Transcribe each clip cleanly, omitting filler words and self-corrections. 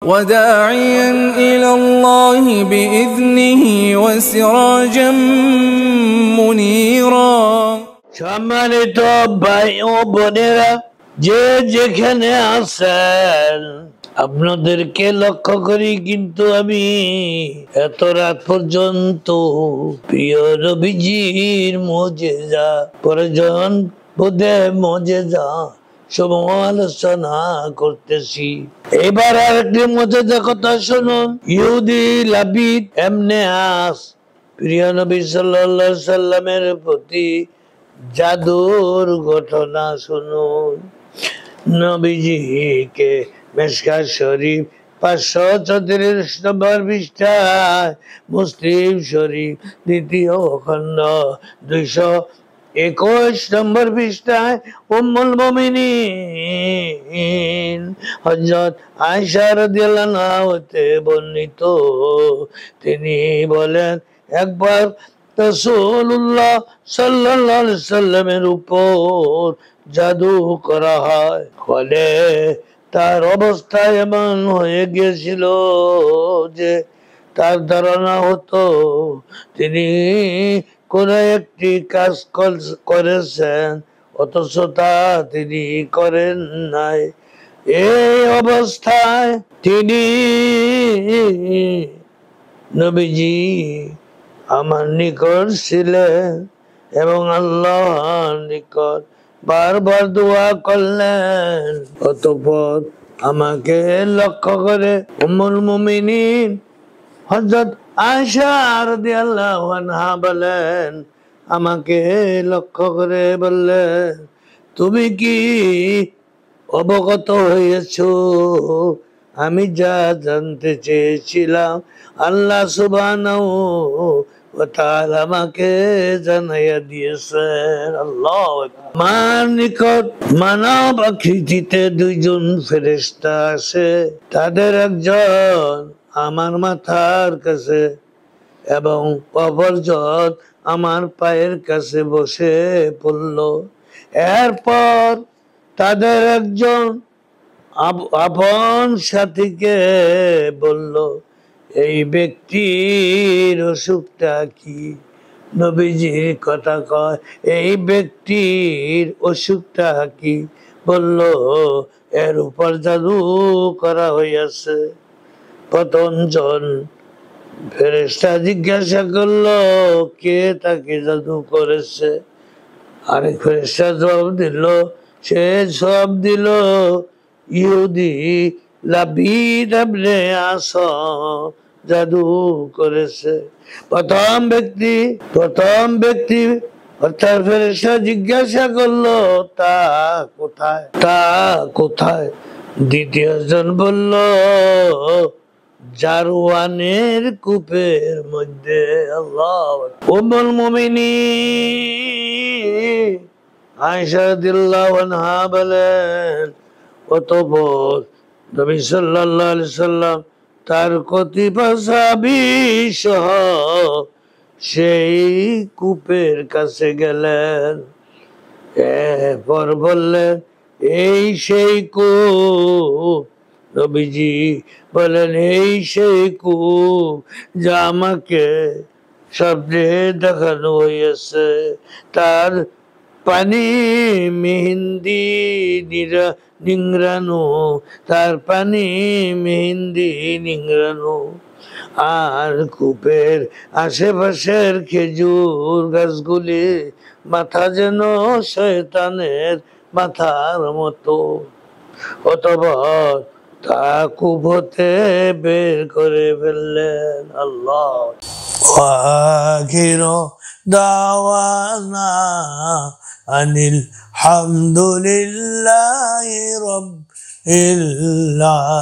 وداعيا إلى الله بإذنه وسراجا منيرا সম্মানিত ভাই ও বোনেরা, যে যেখানে আছেন আপনাদেরকে লক্ষ্য করি, কিন্তু আমি এত রাত পর্যন্ত প্রিয় নবীজির মুজিজা প্রয়োজন বোধে মুজিজা সমালোচনা করতেছি। এবার আরেকটি মুজিজা কথা শুনুন। ইহুদি লাবিদ এমনে আস প্রিয় নবী সাল্লাল্লাহু আলাইহি সাল্লামের প্রতি জাদুর ঘটনা শুনুন। নবীজিকে মিশকাত শরীফ 534 নম্বর পৃষ্ঠায়, মুসলিম শরীফ দ্বিতীয় খণ্ড 221 নম্বর পৃষ্ঠায় উম্মুল মুমিনিন হযরত আয়েশা রাদিয়াল্লাহু আনহা হতে বর্ণিত, তিনি বলেন, একবার রাসূলুল্লাহ সাল্লাল্লাহু আলাইহি সাল্লামের উপর জাদু করা হয়। ফলে তার অবস্থা এমন হয়ে গিয়েছিল যে তার ধারণা হতো তিনি কোন একটি কাজ করেছেন, অথচ তা তিনি করেন নাই। এই অবস্থায় তিনি নবীজি আমার নিকট ছিলেন এবং আল্লাহর নিকট বারবার দোয়া করলেন। অতঃপর আমাকে লক্ষ্য করে উম্মুল মুমিনিন হযরত আয়েশা রাদিয়াল্লাহু আনহা বলেন, আমাকে লক্ষ্য করে বললেন, তুমি কি অবগত হয়েছো? আমি যা জানতে চেয়েছিলাম আল্লাহ সুবহানাহু ওয়া তাআলা আমাকে জানাইয়া দিয়েছেন। আল্লাহু আকবার। আমার নিকট মানব আকৃতিতে দুইজন ফেরেশতা আসে। তাদের একজন আমার মাথার কাছে এবং অপরজন আমার পায়ের কাছে বসে পড়ল। এরপর তাদের একজন আপন সাথীকে বলল, এই ব্যক্তির অসুখটা কি? নবীজির কথা কয়, এই ব্যক্তির অসুখটা কি? বলল, এর উপর জাদু করা হইয়াছে। প্রথম জন ফেরেশতা জিজ্ঞাসা করলো, কে তাকে জাদু করেছে? আরেক ফেরেশতা জবাব দিল, সে জবাব দিল, ইহুদি লাবিদ ইবনে আসম জাদু করেছে। প্রথম ব্যক্তি অর্থাৎ ফেরেশতা জিজ্ঞাসা করলো, তা কোথায়? দ্বিতীয় জন বলল, জারওয়ানের কূপের মধ্যে। আল্লাহু আকবার। উম্মুল মুমিনিন আয়েশা রাদিয়াল্লাহু আনহা বলেন, অতঃপর নবী সাল্লাল্লাহু আলাইহি সাল্লাম তার কতিপয় সাহাবী সহ সেই কূপের কাছে গেলেন। এরপর বললেন, এই সেই কূপ। নবীজি বলেন, এই সেই কূপ যা আমাকে স্বপ্নে দেখানো হয়েছে। তার পানি মেহেন্দি নিংড়ানো, আর কূপের আশেপাশের খেজুর গাছগুলি মাথা যেন শয়তানের মাথার মতো। অতঃপর তা কূপ হতে বের করে ফেললেন। আল্লাহ। আখিরু দাওয়ানা আনিল হামদুলিল্লাহি রাব্বিল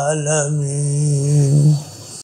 আলামিন।